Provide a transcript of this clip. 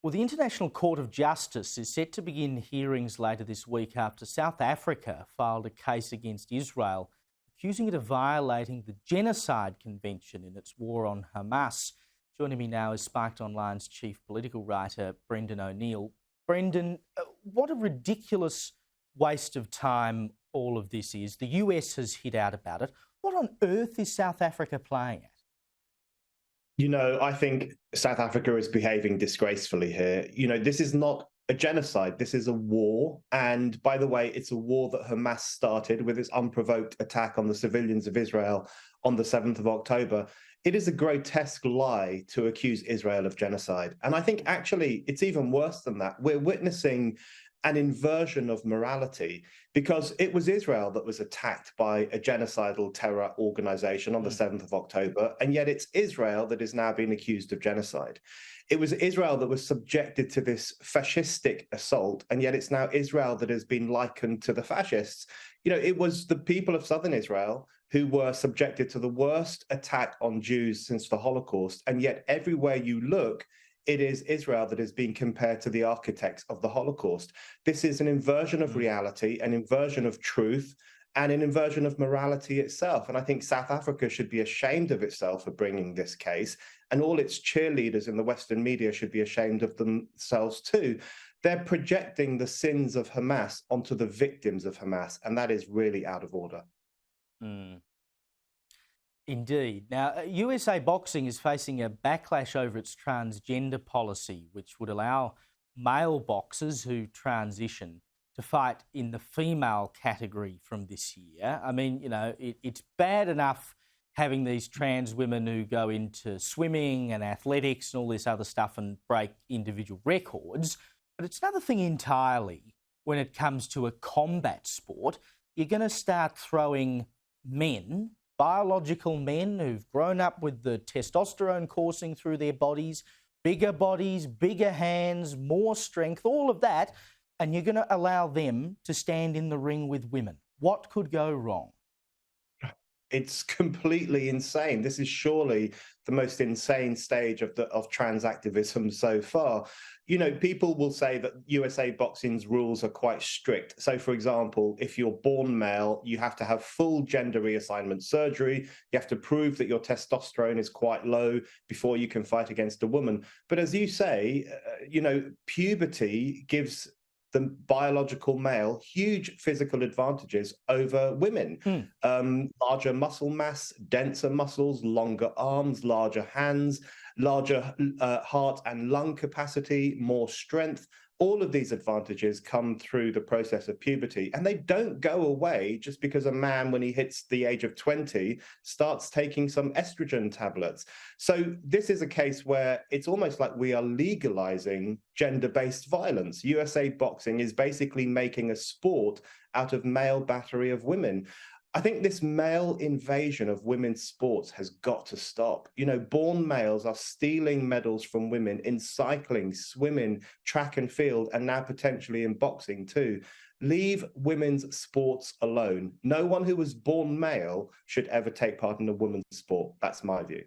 Well, the International Court of Justice is set to begin hearings later this week after South Africa filed a case against Israel, accusing it of violating the Genocide Convention in its war on Hamas. Joining me now is Sparked Online's chief political writer, Brendan O'Neill. Brendan, what a ridiculous waste of time all of this is. The US has hit out about it. What on earth is South Africa playing at? I think South Africa is behaving disgracefully here. This is not a genocide. This is a war. And by the way, it's a war that Hamas started with its unprovoked attack on the civilians of Israel on the 7th of October. It is a grotesque lie to accuse Israel of genocide. And I think actually it's even worse than that. We're witnessing an inversion of morality because it was Israel that was attacked by a genocidal terror organization on the 7th of October, and yet it's Israel that is now being accused of genocide. It was Israel that was subjected to this fascistic assault, and yet it's now Israel that has been likened to the fascists. It was the people of southern Israel who were subjected to the worst attack on Jews since the Holocaust, and yet everywhere you look, it is Israel that is being compared to the architects of the Holocaust. This is an inversion of reality, an inversion of truth, and an inversion of morality itself. And I think South Africa should be ashamed of itself for bringing this case, and all its cheerleaders in the Western media should be ashamed of themselves too. They're projecting the sins of Hamas onto the victims of Hamas, and that is really out of order. Indeed. Now, USA Boxing is facing a backlash over its transgender policy, which would allow male boxers who transition to fight in the female category from this year. I mean, it's bad enough having these trans women who go into swimming and athletics and all this other stuff and break individual records, but it's another thing entirely when it comes to a combat sport. You're going to start throwing men, biological men who've grown up with the testosterone coursing through their bodies, bigger hands, more strength, all of that, and you're going to allow them to stand in the ring with women. What could go wrong? It's completely insane. This is surely the most insane stage of trans activism so far. People will say that USA Boxing's rules are quite strict. So, for example, if you're born male, you have to have full gender reassignment surgery. You have to prove that your testosterone is quite low before you can fight against a woman. But as you say, puberty gives the biological male huge physical advantages over women. Larger muscle mass, denser muscles, longer arms, larger hands, larger heart and lung capacity, more strength. All of these advantages come through the process of puberty, and they don't go away just because a man, when he hits the age of 20, starts taking some estrogen tablets. So this is a case where it's almost like we are legalizing gender-based violence. USA Boxing is basically making a sport out of male battery of women. I think this male invasion of women's sports has got to stop. Born males are stealing medals from women in cycling, swimming, track and field, and now potentially in boxing too. Leave women's sports alone. No one who was born male should ever take part in a women's sport. That's my view.